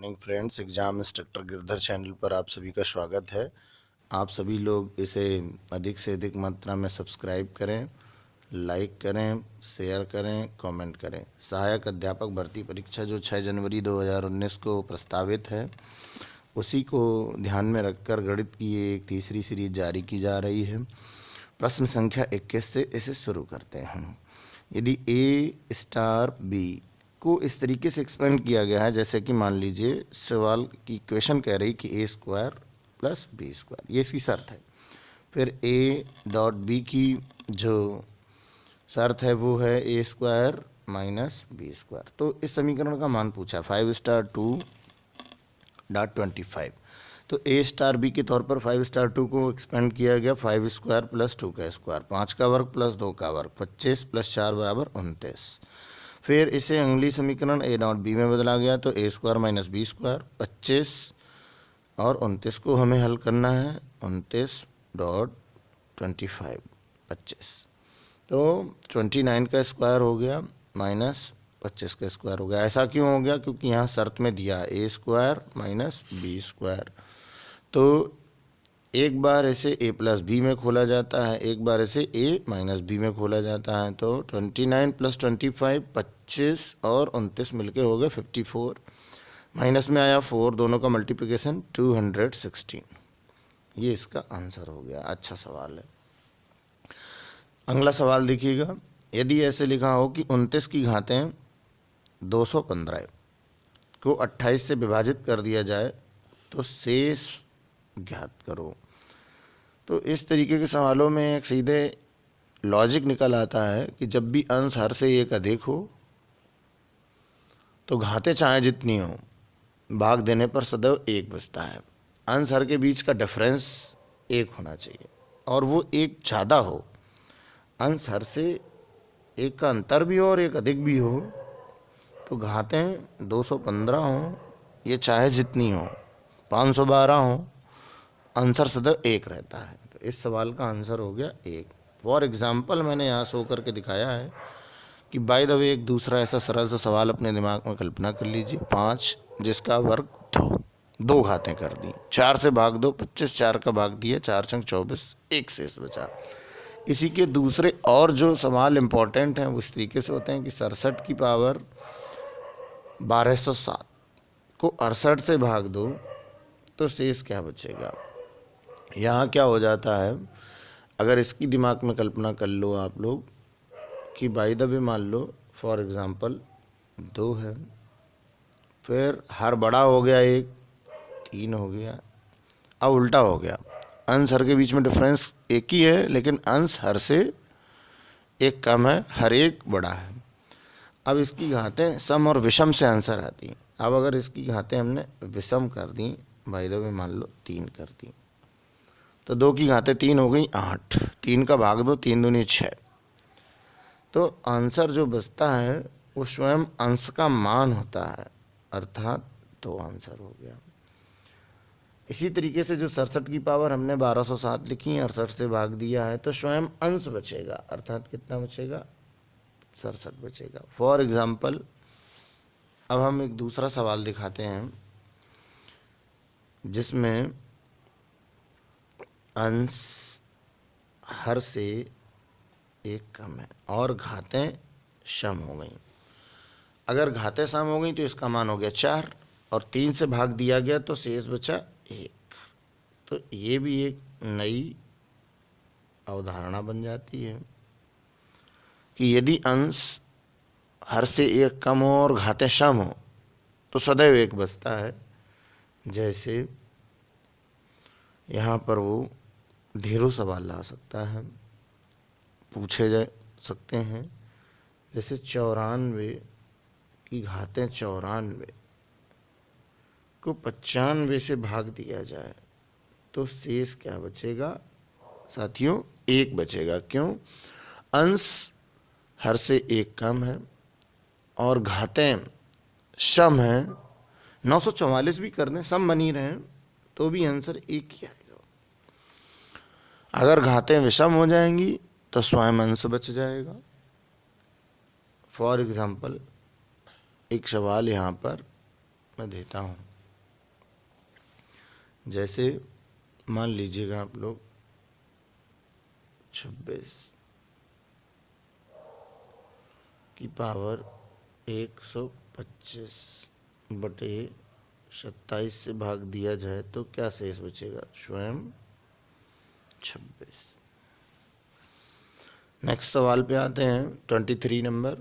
Morning friends, exam instructor Girdhar channel पर आप सभी का स्वागत है। आप सभी लोग इसे अधिक से अधिक मात्रा में सब्सक्राइब करें, लाइक करें, शेयर करें, कमेंट करें। सहायक अध्यापक भर्ती परीक्षा जो 6 जनवरी 2019 को प्रस्तावित है, उसी को ध्यान में रखकर गणित की एक तीसरी सीरीज जारी की जा रही है। प्रश्न संख्या 21 से इसे शुरू करते हैं। यदि ए स्टार बी को इस तरीके से एक्सपेंड किया गया है, जैसे कि मान लीजिए सवाल की क्वेश्चन कह रही कि ए स्क्वायर प्लस बी स्क्वायर, ये इसकी शर्त है। फिर ए डॉट बी की जो शर्त है वो है ए स्क्वायर माइनस बी स्क्वायर। तो इस समीकरण का मान पूछा 5 स्टार 2.25। तो ए स्टार बी के तौर पर 5 स्टार 2 को एक्सपेंड किया गया 5 स्क्वायर प्लस 2 का स्क्वायर, 5 का वर्ग प्लस 2 का वर्ग, 25 प्लस 4 बराबर 29। फिर इसे अगली समीकरण ए डॉट बी में बदला गया, तो ए स्क्वायर माइनस बी स्क्वायर, 25 और 29 को हमें हल करना है। 29.25 25, तो 29 का स्क्वायर हो गया माइनस 25 का स्क्वायर हो गया। ऐसा क्यों हो गया? क्योंकि यहाँ शर्त में दिया ए स्क्वायर माइनस बी स्क्वायर। तो एक बार इसे ए प्लस बी में खोला जाता है, एक बार इसे ए माइनस बी में खोला जाता है। तो 29 प्लस 25 25 और 29 मिलके हो गए 54। माइनस में आया 4, दोनों का मल्टीप्लिकेशन 216। ये इसका आंसर हो गया। अच्छा सवाल है। अगला सवाल देखिएगा। यदि ऐसे लिखा हो कि 29 की घातें 215 को 28 से विभाजित कर दिया जाए तो शेष ज्ञात करो। तो इस तरीके के सवालों में एक सीधे लॉजिक निकल आता है कि जब भी अंश हर से एक अधिक हो तो घातें चाहे जितनी हो, भाग देने पर सदैव एक बचता है। अंश हर के बीच का डिफरेंस एक होना चाहिए और वो एक ज़्यादा हो। अंश हर से एक का अंतर भी हो और एक अधिक भी हो, तो घातें 215 हों, ये चाहे जितनी हो, 512 हो, आंसर सदैव एक रहता है। तो इस सवाल का आंसर हो गया एक। फॉर एग्जाम्पल मैंने यहाँ शो करके दिखाया है कि बाय द वे एक दूसरा ऐसा सरल सा सवाल अपने दिमाग में कल्पना कर लीजिए। 5 जिसका वर्ग 2 घातें कर दी, 4 से भाग दो, 25, 4 का भाग दिया, 4 छंग 24, एक शेष बचा। इसी के दूसरे और जो सवाल इम्पोर्टेंट हैं वो इस तरीके से होते हैं कि 67 की पावर 1207 को 68 से भाग दो तो शेष क्या बचेगा। यहाँ क्या हो जाता है, अगर इसकी दिमाग में कल्पना कर लो आप लोग कि बाय द वे मान लो फॉर एग्ज़ाम्पल 2 है, फिर हर बड़ा हो गया 1, 3 हो गया। अब उल्टा हो गया, अंश हर के बीच में डिफरेंस एक ही है लेकिन अंश हर से एक कम है, हर एक बड़ा है। अब इसकी घातें सम और विषम से आंसर आती हैं। अब अगर इसकी घातें हमने विषम कर दी, बाय द वे मान लो 3 कर दी, तो 2 की घातें 3 हो गई 8, 3 का भाग दो, 3 दूनी 6। तो आंसर जो बचता है वो स्वयं अंश का मान होता है, अर्थात 2 आंसर हो गया। इसी तरीके से जो 67 की पावर हमने 1207 लिखी है, 68 से भाग दिया है, तो स्वयं अंश बचेगा, अर्थात कितना बचेगा? 67 बचेगा। फॉर एग्जाम्पल अब हम एक दूसरा सवाल दिखाते हैं जिसमें अंश हर से एक कम है और घातें सम हो गई। अगर घातें सम हो गई तो इसका मान हो गया 4 और 3 से भाग दिया गया तो शेष बचा 1। तो ये भी एक नई अवधारणा बन जाती है कि यदि अंश हर से एक कम हो और घातें सम हो तो सदैव एक बचता है। जैसे यहाँ पर वो ढेरों सवाल ला सकता है, पूछे जा सकते हैं। जैसे 94 की घातें 94 को 95 से भाग दिया जाए तो शेष क्या बचेगा? साथियों 1 बचेगा। क्यों? अंश हर से एक कम है और घातें सम है। 944 भी कर दें, सम बनी रहे तो भी आंसर एक ही आएगा। अगर घातें विषम हो जाएंगी तो स्वयं अंश बच जाएगा। फॉर एग्जाम्पल एक सवाल यहाँ पर मैं देता हूँ। जैसे मान लीजिएगा आप लोग 26 की पावर 125 बटे 27 से भाग दिया जाए तो क्या शेष बचेगा? स्वयं 26। नेक्स्ट सवाल पे आते हैं 23 नंबर।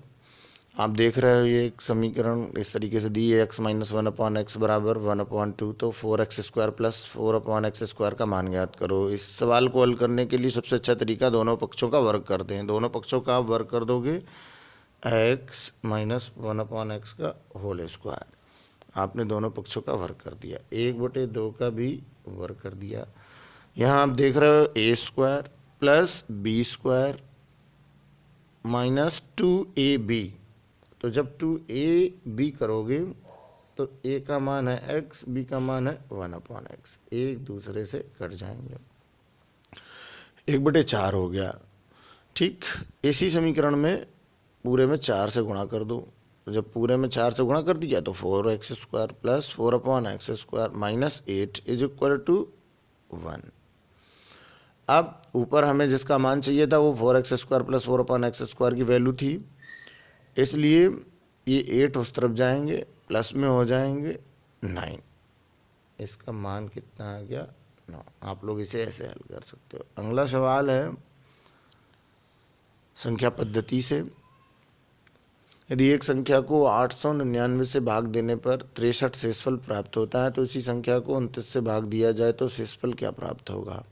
आप देख रहे हो ये एक समीकरण इस तरीके से दी है, x माइनस 1/x बराबर 1/2, तो 4x² प्लस 4/x² का मान ज्ञात करो। इस सवाल को हल करने के लिए सबसे अच्छा तरीका दोनों पक्षों का वर्ग करते हैं। दोनों पक्षों का आप वर्ग कर दोगे x माइनस 1/x का होल स्क्वायर, आपने दोनों पक्षों का वर्ग कर दिया। 1/2 का भी वर्ग कर दिया। यहाँ आप देख रहे हो a² plus b² minus 2ab, तो जब 2ab करोगे तो a का मान है x, b का मान है 1/x, एक दूसरे से कट जाएंगे। 1/4 हो गया। ठीक, इसी समीकरण में पूरे में 4 से गुणा कर दो। जब पूरे में 4 से गुणा कर दिया तो 4x² plus 4/x² minus 8 is equal to 1। अब ऊपर हमें जिसका मान चाहिए था वो 4x² प्लस 4/x² की वैल्यू थी, इसलिए ये 8 उस तरफ जाएंगे, प्लस में हो जाएंगे 9। इसका मान कितना आ गया? 9। आप लोग इसे ऐसे हल कर सकते हो। अगला सवाल है संख्या पद्धति से। यदि एक संख्या को 899 से भाग देने पर 63 शेषफल प्राप्त होता है तो इसी संख्या को 29 से भाग दिया जाए तो शेषफल क्या प्राप्त होगा?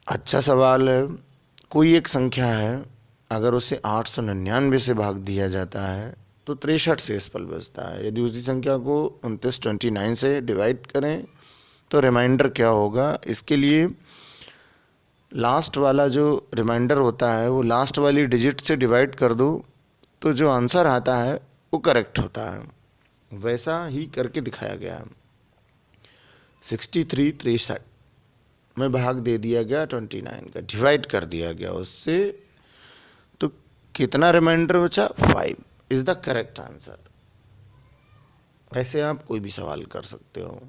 अच्छा सवाल है। कोई एक संख्या है, अगर उसे 899 से भाग दिया जाता है तो 63 शेषफल बचता है। यदि उसी संख्या को 29 से डिवाइड करें तो रिमाइंडर क्या होगा? इसके लिए लास्ट वाला जो रिमाइंडर होता है वो लास्ट वाली डिजिट से डिवाइड कर दो तो जो आंसर आता है वो करेक्ट होता है। वैसा ही करके दिखाया गया है। 63 में भाग दे दिया गया 29 का, डिवाइड कर दिया गया उससे, तो कितना रिमाइंडर बचा? 5 इज द करेक्ट आंसर। ऐसे आप कोई भी सवाल कर सकते हो।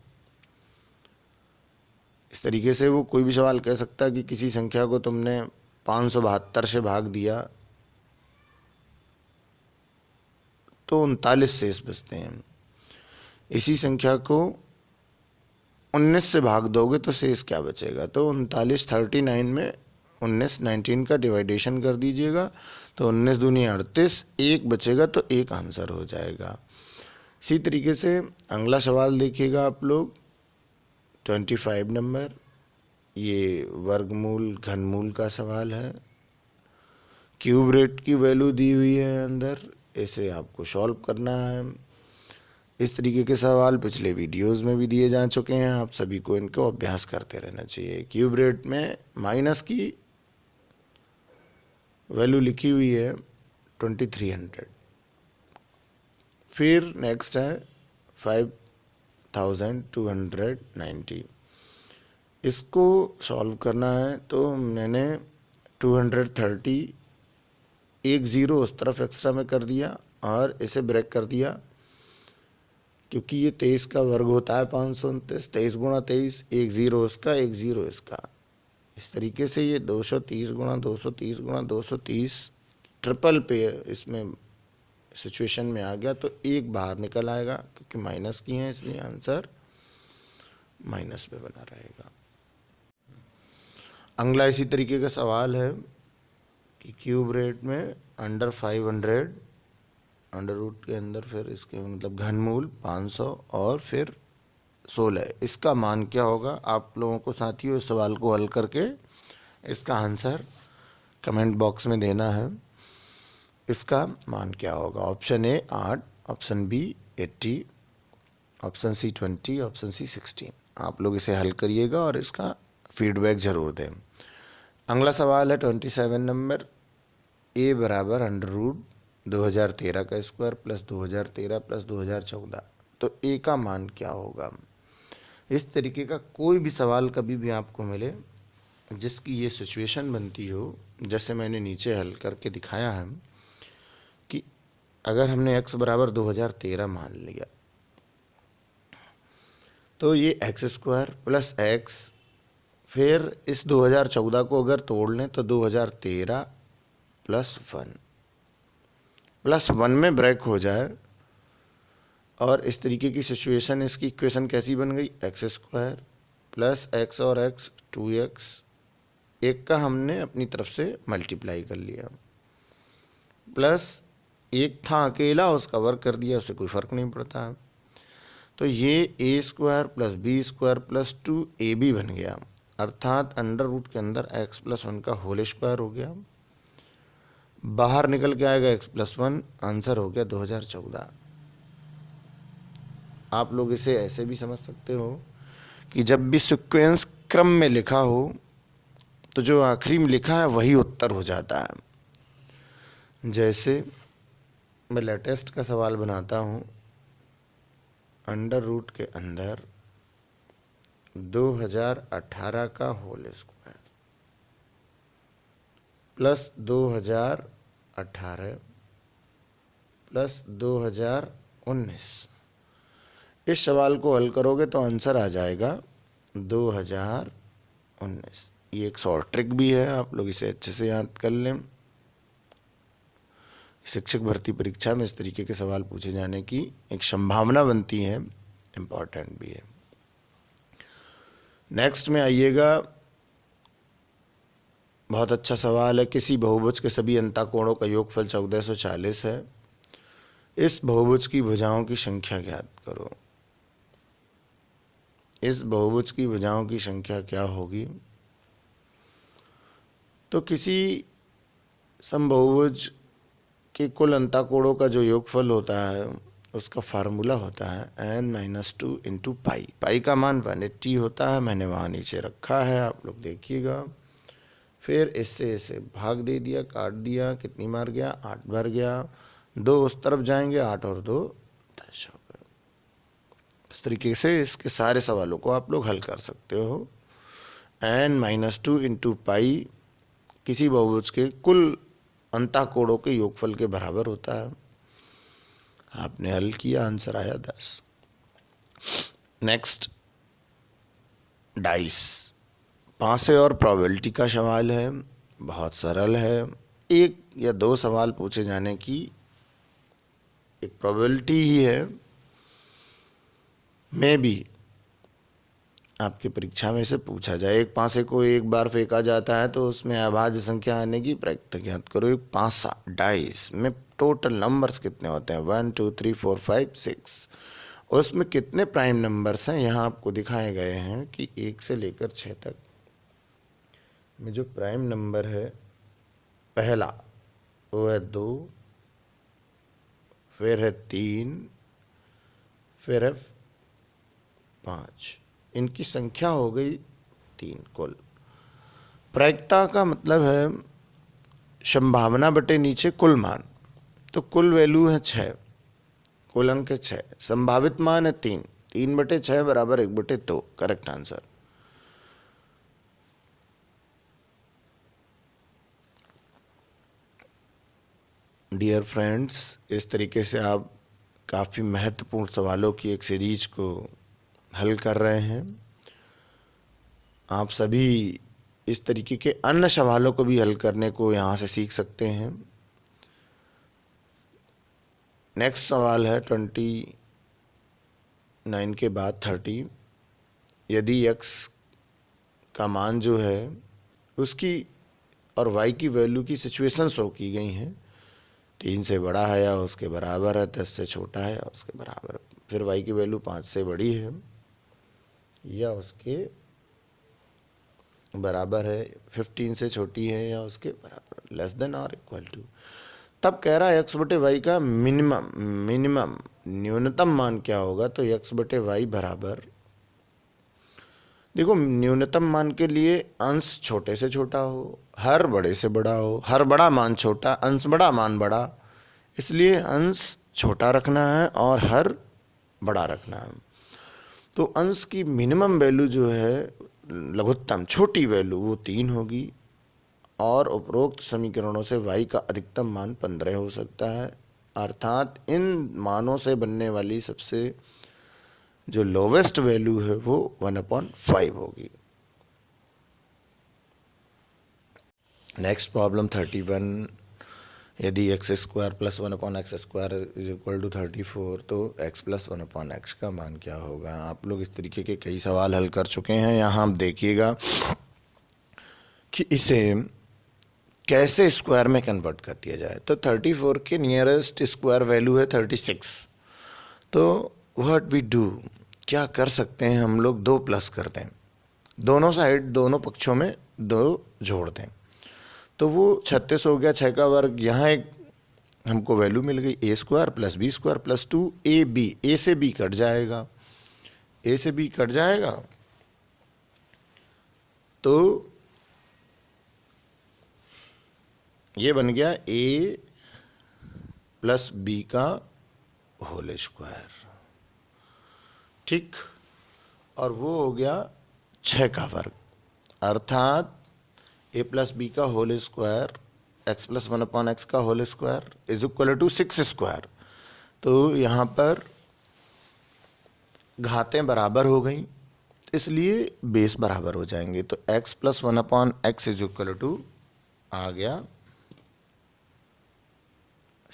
इस तरीके से वो कोई भी सवाल कह सकता है कि किसी संख्या को तुमने 572 से भाग दिया तो 39 शेष बचते हैं। इसी संख्या को 19 से भाग दोगे तो शेष क्या बचेगा? तो 39 39 में 19 का डिवाइडेशन कर दीजिएगा तो 19 दूनी 38, एक बचेगा तो एक आंसर हो जाएगा। इसी तरीके से अगला सवाल देखिएगा आप लोग 25 नंबर। ये वर्गमूल घनमूल का सवाल है। क्यूब रूट की वैल्यू दी हुई है अंदर, इसे आपको सॉल्व करना है। इस तरीके के सवाल पिछले वीडियोस में भी दिए जा चुके हैं, आप सभी को इनको अभ्यास करते रहना चाहिए। क्यूब रूट में माइनस की वैल्यू लिखी हुई है 2300। फिर नेक्स्ट है 5290। इसको सॉल्व करना है तो मैंने 230 एक ज़ीरो उस तरफ एक्स्ट्रा में कर दिया और इसे ब्रेक कर दिया, क्योंकि ये 23 का वर्ग होता है 529। 23 गुणा 23, एक ज़ीरो उसका एक ज़ीरो इसका। इस तरीके से ये 230 गुणा 230 गुणा 230 ट्रिपल पे इसमें सिचुएशन में आ गया तो एक बाहर निकल आएगा, क्योंकि माइनस की है इसलिए आंसर माइनस पे बना रहेगा। अगला इसी तरीके का सवाल है कि क्यूब रूट में अंडर 500, अंडर रूट के अंदर फिर इसके मतलब घनमूल 500 और फिर 16, इसका मान क्या होगा? आप लोगों को साथियों इस सवाल को हल करके इसका आंसर कमेंट बॉक्स में देना है। इसका मान क्या होगा? Option A 8, option B 80, option C 20, option C 16। आप लोग इसे हल करिएगा और इसका फीडबैक ज़रूर दें। अगला सवाल है 27 नंबर। ए बराबर अंडर रूट 2013 का स्क्वायर प्लस 2013 प्लस 2014, तो ए का मान क्या होगा? इस तरीके का कोई भी सवाल कभी भी आपको मिले जिसकी ये सिचुएशन बनती हो, जैसे मैंने नीचे हल करके दिखाया है कि अगर हमने x बराबर 2013 मान लिया तो ये एक्स स्क्वायर प्लस एक्स, फिर इस 2014 को अगर तोड़ लें तो 2013 प्लस वन में ब्रेक हो जाए, और इस तरीके की सिचुएशन, इसकी इक्वेशन कैसी बन गई, एक्स स्क्वायर प्लस एक्स और एक्स 2x, एक का हमने अपनी तरफ से मल्टीप्लाई कर लिया, प्लस एक था अकेला उसका वर्क कर दिया, उससे कोई फ़र्क नहीं पड़ता है। तो ये A square plus B square plus 2ab बन गया, अर्थात अंडर रूट के अंदर x प्लस वन का होल स्क्वायर हो गया, बाहर निकल के आएगा x प्लस वन, आंसर हो गया 2014। आप लोग इसे ऐसे भी समझ सकते हो कि जब भी सीक्वेंस क्रम में लिखा हो तो जो आखिरी में लिखा है वही उत्तर हो जाता है। जैसे मैं लेटेस्ट का सवाल बनाता हूँ, अंडर रूट के अंदर 2018 का होल स्क्वायर प्लस 2018 प्लस 2019, इस सवाल को हल करोगे तो आंसर आ जाएगा 2019। ये एक शॉर्ट ट्रिक भी है, आप लोग इसे अच्छे से याद कर लें। शिक्षक भर्ती परीक्षा में इस तरीके के सवाल पूछे जाने की एक संभावना बनती है, इम्पॉर्टेंट भी है। नेक्स्ट में आइएगा, बहुत अच्छा सवाल है। किसी बहुभुज के सभी अंतःकोणों का योगफल 1440 है, इस बहुभुज की भुजाओं की संख्या ज्ञात करो। इस बहुभुज की भुजाओं की संख्या क्या होगी? तो किसी समबहुभुज के कुल अंतःकोणों का जो योगफल होता है उसका फार्मूला होता है n-2 इंटू पाई। पाई का मान 180 होता है, मैंने वहाँ नीचे रखा है, आप लोग देखिएगा। फिर इससे इसे भाग दे दिया, काट दिया, कितनी मार गया, 8 भर गया, 2 उस तरफ जाएंगे, 8 और 2 10 हो गए। इस तरीके से इसके सारे सवालों को आप लोग हल कर सकते हो। n-2 इंटू पाई किसी बहुभुज के कुल अंतःकोणों के योगफल के बराबर होता है। आपने हल किया, आंसर आया 10। नेक्स्ट, डाइस, पांसे और प्रोबेबिलिटी का सवाल है, बहुत सरल है। एक या दो सवाल पूछे जाने की एक प्रोबेबिलिटी ही है। मे भी आपकी परीक्षा में से पूछा जाए, एक पांसे को एक बार फेंका जाता है तो उसमें अभाज्य संख्या आने की प्रयत्न ज्ञात करो। एक पांसा डाइस में टोटल नंबर्स कितने होते हैं? 1 2 3 4 5 6। उसमें कितने प्राइम नंबर्स हैं यहाँ आपको दिखाए गए हैं कि 1 से लेकर 6 तक में जो प्राइम नंबर है, पहला वो है 2, फिर है 3, फिर है 5। इनकी संख्या हो गई 3 कुल। प्रायिकता का मतलब है संभावना बटे नीचे कुल मान, तो कुल वैल्यू है 6, कुल अंक है 6, संभावित मान है 3, 3 बटे 6 बराबर 1 बटे 2, करेक्ट आंसर। डियर फ्रेंड्स, इस तरीके से आप काफ़ी महत्वपूर्ण सवालों की एक सीरीज को हल कर रहे हैं। आप सभी इस तरीके के अन्य सवालों को भी हल करने को यहाँ से सीख सकते हैं। नेक्स्ट सवाल है 29 के बाद 30। यदि x का मान जो है उसकी और y की वैल्यू की सिचुएशन शो की गई हैं, 3 से बड़ा है या उसके बराबर है, 10 से छोटा है या उसके बराबर है, फिर y की वैल्यू 5 से बड़ी है या उसके बराबर है, 15 से छोटी है या उसके बराबर, लेस देन और इक्वल टू, तब कह रहा है x बटे वाई का मिनिमम न्यूनतम मान क्या होगा? तो x बटे वाई बराबर, देखो न्यूनतम मान के लिए अंश छोटे से छोटा हो, हर बड़े से बड़ा हो, हर बड़ा मान छोटा, अंश बड़ा, मान बड़ा, इसलिए अंश छोटा रखना है और हर बड़ा रखना है। तो अंश की मिनिमम वैल्यू जो है, लघुत्तम छोटी वैल्यू, वो 3 होगी, और उपरोक्त समीकरणों से y का अधिकतम मान 15 हो सकता है। अर्थात इन मानों से बनने वाली सबसे जो लोवेस्ट वैल्यू है वो 1/5 होगी। नेक्स्ट प्रॉब्लम 31, यदि x square plus 1/x² is equal to 34 तो x प्लस 1/x का मान क्या होगा। आप लोग इस तरीके के कई सवाल हल कर चुके हैं। यहाँ आप देखिएगा कि इसे कैसे स्क्वायर में कन्वर्ट कर दिया जाए। तो 34 के नियरेस्ट स्क्वायर वैल्यू है 36। तो व्हाट वी डू, क्या कर सकते हैं हम लोग, 2 प्लस कर दें, दोनों साइड दोनों पक्षों में 2 जोड़ दें, तो वो 36 हो गया, 6 का वर्ग। यहाँ एक हमको वैल्यू मिल गई a² plus b² plus 2ab। ए से b कट जाएगा, ए से b कट जाएगा, तो ये बन गया a प्लस b का होल स्क्वायर, ठीक। और वो हो गया 6 का वर्ग, अर्थात a प्लस बी का whole square x plus 1/x का whole square is equal to 6²। तो यहाँ पर घातें बराबर हो गई, इसलिए बेस बराबर हो जाएंगे। तो x plus 1/x is equal to आ गया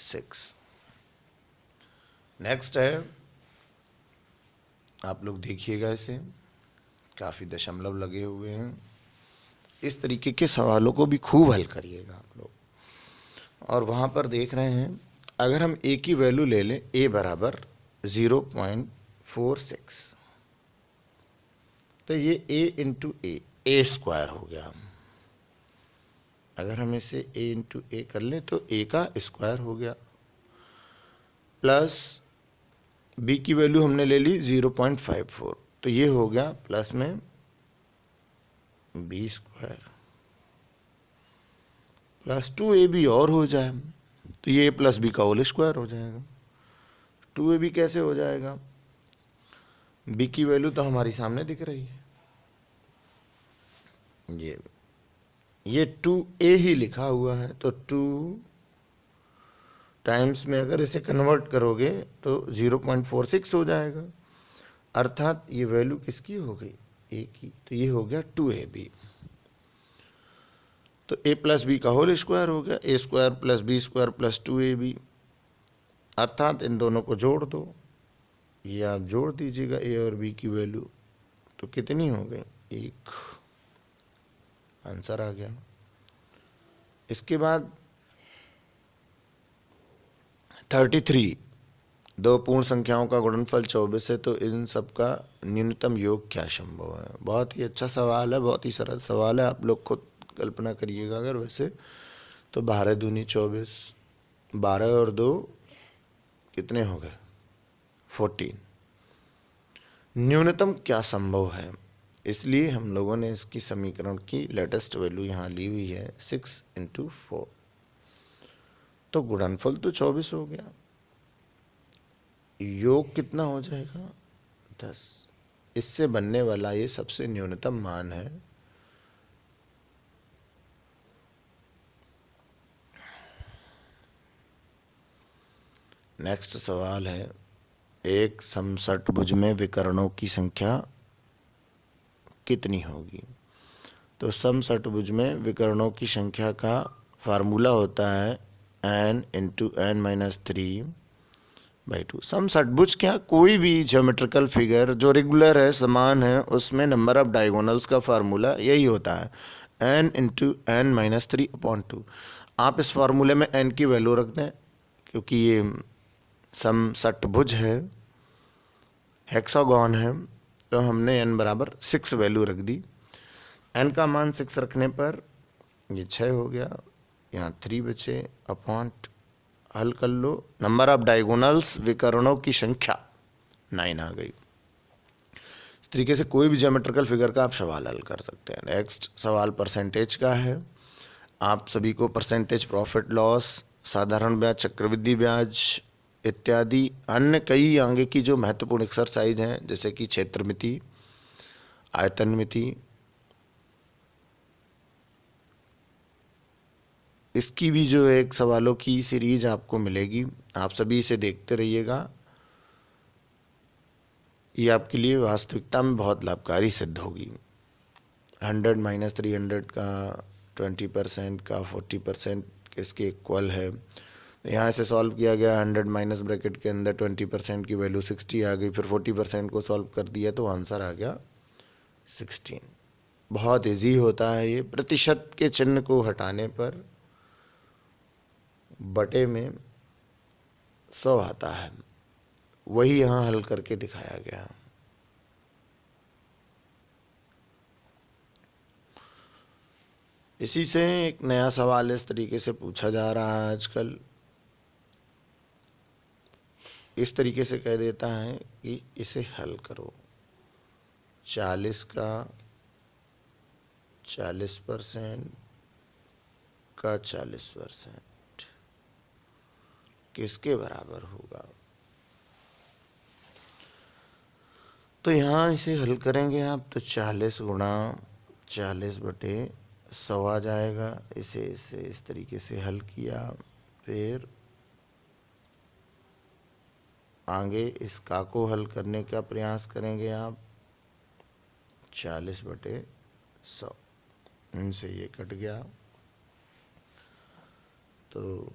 6। नेक्स्ट है, आप लोग देखिएगा, इसे काफ़ी दशमलव लगे हुए हैं। इस तरीके के सवालों को भी खूब हल करिएगा आप लोग। और वहाँ पर देख रहे हैं, अगर हम a की वैल्यू ले लें, a बराबर 0.46, तो ये a इंटू a स्क्वायर हो गया। अगर हम इसे a इंटू a कर लें तो a का स्क्वायर हो गया, प्लस b की वैल्यू हमने ले ली 0.54, तो ये हो गया प्लस में b स्क्वायर प्लस 2ab और हो जाए, तो ये a प्लस b का होल स्क्वायर हो जाएगा। 2ab कैसे हो जाएगा, b की वैल्यू तो हमारी सामने दिख रही है, ये 2a ही लिखा हुआ है, तो 2 टाइम्स में अगर इसे कन्वर्ट करोगे तो 0.46 हो जाएगा, अर्थात ये वैल्यू किसकी हो गई, a की। तो ये हो गया 2ab। तो a प्लस बी का होल स्क्वायर हो गया, a² plus b² plus 2ab, अर्थात इन दोनों को जोड़ दो, या जोड़ दीजिएगा a और b की वैल्यू, तो कितनी हो गई, 1। आंसर आ गया। इसके बाद 33, 2 पूर्ण संख्याओं का गुणनफल 24 है, तो इन सब का न्यूनतम योग क्या संभव है। बहुत ही अच्छा सवाल है, बहुत ही सरल सवाल है, आप लोग खुद कल्पना करिएगा। अगर वैसे तो 12 दूनी 24, 12 और 2 कितने हो गए, 14। न्यूनतम क्या संभव है, इसलिए हम लोगों ने इसकी समीकरण की लेटेस्ट वैल्यू यहाँ ली हुई है 6 × 4, तो गुणनफल तो 24 हो गया, योग कितना हो जाएगा, 10। इससे बनने वाला ये सबसे न्यूनतम मान है। नेक्स्ट सवाल है, एक समषट्भुज में विकर्णों की संख्या कितनी होगी। तो समषट्भुज में विकर्णों की संख्या का फार्मूला होता है n × n-3/2। समषट्भुज क्या, कोई भी ज्योमेट्रिकल फिगर जो रेगुलर है, समान है, उसमें नंबर ऑफ डायगोनल्स का फार्मूला यही होता है n × n-3/2। आप इस फार्मूले में n की वैल्यू रख दें, क्योंकि ये समषट्भुज है, हेक्सागोन है, तो हमने n बराबर 6 वैल्यू रख दी। n का मान 6 रखने पर ये 6 हो गया, यहाँ 3 बचे, अपॉन हल कर लो, नंबर ऑफ डायगोनल्स विकर्णों की संख्या 9 आ गई। इस तरीके से कोई भी ज्योमेट्रिकल फिगर का आप सवाल हल कर सकते हैं। नेक्स्ट सवाल परसेंटेज का है। आप सभी को परसेंटेज प्रॉफिट लॉस, साधारण ब्याज, चक्रवृद्धि ब्याज इत्यादि अन्य कई आगे की जो महत्वपूर्ण एक्सरसाइज हैं, जैसे कि क्षेत्रमिति, आयतन मिति, इसकी भी जो एक सवालों की सीरीज आपको मिलेगी, आप सभी इसे देखते रहिएगा। ये आपके लिए वास्तविकता में बहुत लाभकारी सिद्ध होगी। 100 माइनस 300 का 20% का 40% इसके इक्वल है। यहाँ से सॉल्व किया गया, 100 माइनस ब्रैकेट के अंदर 20% की वैल्यू 60 आ गई, फिर 40% को सॉल्व कर दिया तो आंसर आ गया 16। बहुत इजी होता है ये। प्रतिशत के चिन्ह को हटाने पर बटे में 100 आता है, वही यहाँ हल करके दिखाया गया। इसी से एक नया सवाल इस तरीके से पूछा जा रहा है आजकल। इस तरीके से कह देता है कि इसे हल करो। 40 का 40% का 40% किसके बराबर होगा? तो यहाँ इसे हल करेंगे आप तो 40 गुणा 40 बटे 100 आ जाएगा। इसे इस तरीके से हल किया, फिर आगे इसका को हल करने का प्रयास करेंगे आप। 40 बटे 100, इनसे ये कट गया तो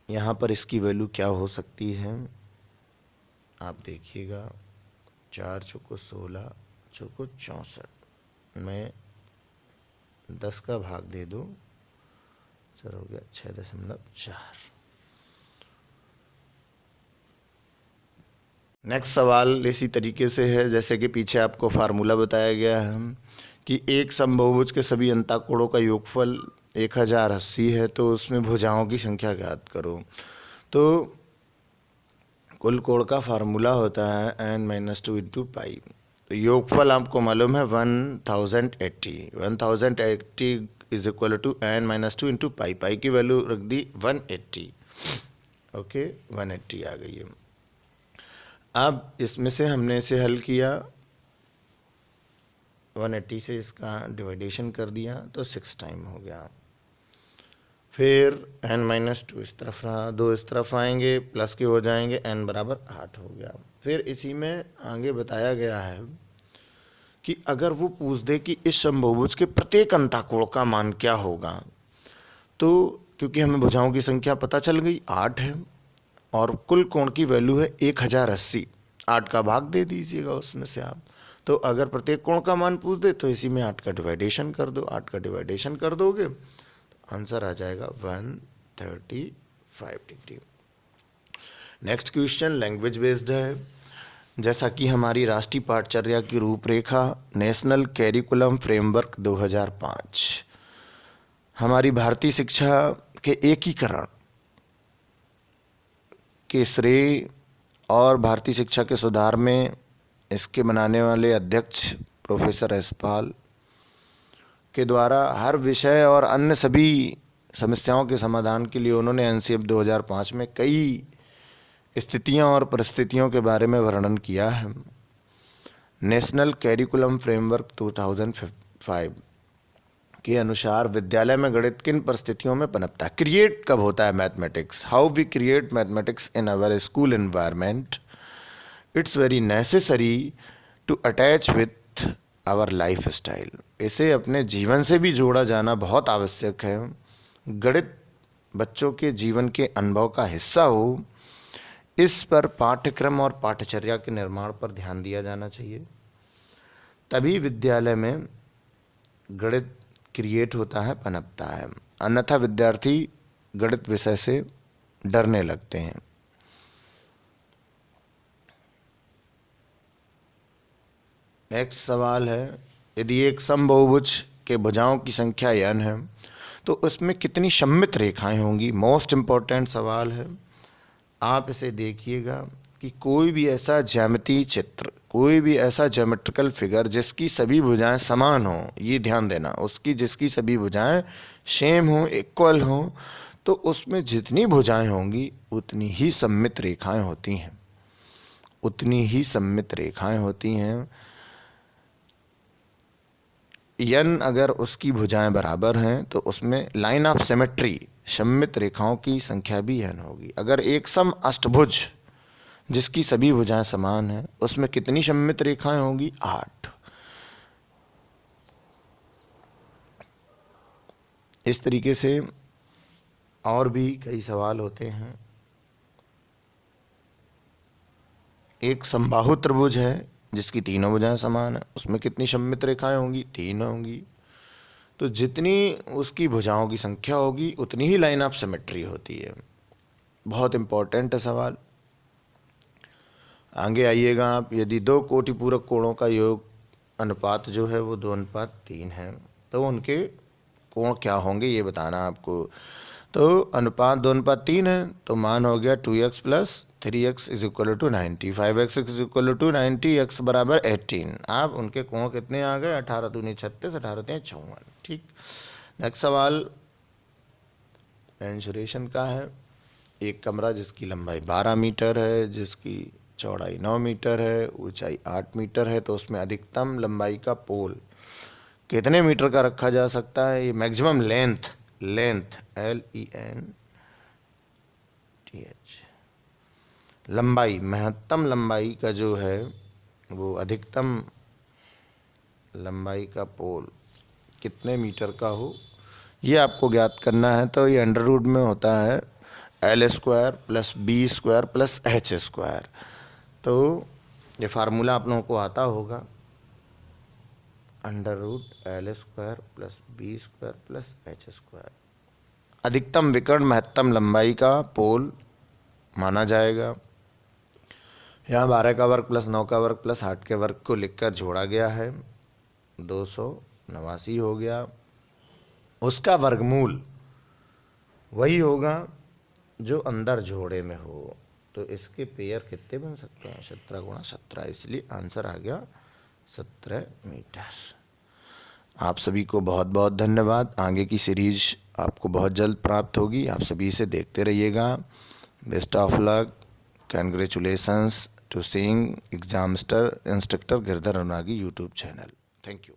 यहाँ पर इसकी वैल्यू क्या हो सकती है आप देखिएगा। 4 चौको 16, चौको 64 में 10 का भाग दे दो, सर हो गया 6.4। नेक्स्ट सवाल इसी तरीके से है जैसे कि पीछे आपको फार्मूला बताया गया है कि एक समबहुभुज के सभी अंतःकोणों का योगफल 1080 है, तो उसमें भुजाओं की संख्या ज्ञात करो। तो कुल कोण का फार्मूला होता है n-2 इंटू पाई। तो योगफल आपको मालूम है 1080। 1080 is equal to n-2 into pi. Pi की वैल्यू रख दी 180। ओके, 180 आ गई है। अब इसमें से हमने इसे हल किया, 180 से इसका डिवाइडेशन कर दिया तो 6 टाइम हो गया। फिर n-2 इस तरफ रहा, 2 इस तरफ आएंगे, प्लस के हो जाएंगे, n बराबर 8 हो गया। फिर इसी में आगे बताया गया है कि अगर वो पूछ दे कि इस समबहुभुज के प्रत्येक अंतःकोण का मान क्या होगा, तो क्योंकि हमें भुजाओं की संख्या पता चल गई 8 है और कुल कोण की वैल्यू है 1080, 8 का भाग दे दीजिएगा उसमें से आप। तो अगर प्रत्येक कोण का मान पूछ दे तो इसी में 8 का डिवाइडेशन कर दो। 8 का डिवाइडेशन कर दोगे तो आंसर आ जाएगा 135 degree. Next question language based है। जैसा कि हमारी राष्ट्रीय पाठचर्या की रूपरेखा नेशनल कैरिकुलम फ्रेमवर्क 2005 हमारी भारतीय शिक्षा के एकीकरण के श्रेय और भारतीय शिक्षा के सुधार में इसके बनाने वाले अध्यक्ष प्रोफेसर यशपाल के द्वारा हर विषय और अन्य सभी समस्याओं के समाधान के लिए उन्होंने एनसीएफ 2005 में कई स्थितियां और परिस्थितियों के बारे में वर्णन किया है। नेशनल कैरिकुलम फ्रेमवर्क 2005 के अनुसार विद्यालय में गणित किन परिस्थितियों में पनपता है? क्रिएट कब होता है mathematics? How we create mathematics in our school environment. It's very necessary to attach with our life style. इसे अपने जीवन से भी जोड़ा जाना बहुत आवश्यक है। गणित बच्चों के जीवन के अनुभव का हिस्सा हो, इस पर पाठ्यक्रम और पाठ्यचर्या के निर्माण पर ध्यान दिया जाना चाहिए। तभी विद्यालय में गणित क्रिएट होता है, पनपता है, अन्यथा विद्यार्थी गणित विषय से डरने लगते हैं। नेक्स्ट सवाल है, यदि एक समबहुभुज के भुजाओं की संख्या n है तो उसमें कितनी सममित रेखाएं होंगी? मोस्ट इंपॉर्टेंट सवाल है। आप इसे देखिएगा कि कोई भी ऐसा ज्यामितीय चित्र, कोई भी ऐसा ज्योमेट्रिकल फिगर जिसकी सभी भुजाएं समान हों, ये ध्यान देना, उसकी जिसकी सभी भुजाएं सेम हों, इक्वल हों, तो उसमें जितनी भुजाएं होंगी उतनी ही सममित रेखाएं होती हैं, उतनी ही सममित रेखाएं होती हैं। n अगर उसकी भुजाएं बराबर हैं तो उसमें लाइन ऑफ सिमेट्री, सममित रेखाओं की संख्या भी n होगी। अगर एक सम अष्टभुज जिसकी सभी भुजाएं समान हैं, उसमें कितनी सममित रेखाएं होंगी? 8। इस तरीके से और भी कई सवाल होते हैं। एक समबाहु त्रिभुज है जिसकी तीनों भुजाएं समान है, उसमें कितनी सममित रेखाएं होंगी? 3 होंगी। तो जितनी उसकी भुजाओं की संख्या होगी उतनी ही लाइन ऑफ सिमेट्री होती है। बहुत इंपॉर्टेंट है सवाल। आगे आइएगा आप, यदि 2 कोटि पूरक कोणों का योग अनुपात जो है वो 2:3 है, तो उनके कोण क्या होंगे ये बताना आपको। तो अनुपात 2:3 है, तो मान हो गया 2x + 3x = 90, 5x = 90, x = 18। आप उनके कोण कितने आ गए? 18 दूनी 36, 18 तें 54। ठीक। नेक्स्ट सवाल मेंसुरेशन का है। एक कमरा जिसकी लंबाई 12 मीटर है, जिसकी चौड़ाई 9 मीटर है, ऊंचाई 8 मीटर है, तो उसमें अधिकतम लंबाई का पोल कितने मीटर का रखा जा सकता है? ये मैक्सिमम लेंथ LENTH, लंबाई, महत्तम लंबाई का जो है वो अधिकतम लंबाई का पोल कितने मीटर का हो, ये आपको ज्ञात करना है। तो ये अंडर रूट में होता है L² + B² + H²। तो ये फार्मूला आप लोगों को आता होगा, √L² + B² + H²। अधिकतम विकर्ण महत्तम लंबाई का पोल माना जाएगा। यहाँ 12 का वर्ग + 9 का वर्ग + 8 के वर्ग को लिखकर जोड़ा गया है, 289 हो गया। उसका वर्गमूल वही होगा जो अंदर जोड़े में हो। तो इसके पेयर कितने बन सकते हैं? 17 × 17, इसलिए आंसर आ गया 17 मीटर। आप सभी को बहुत बहुत धन्यवाद। आगे की सीरीज आपको बहुत जल्द प्राप्त होगी। आप सभी से देखते रहिएगा। Best of luck, congratulations to seeing एग्जामिस्टर instructor Girdhar Anuragi YouTube channel. Thank you.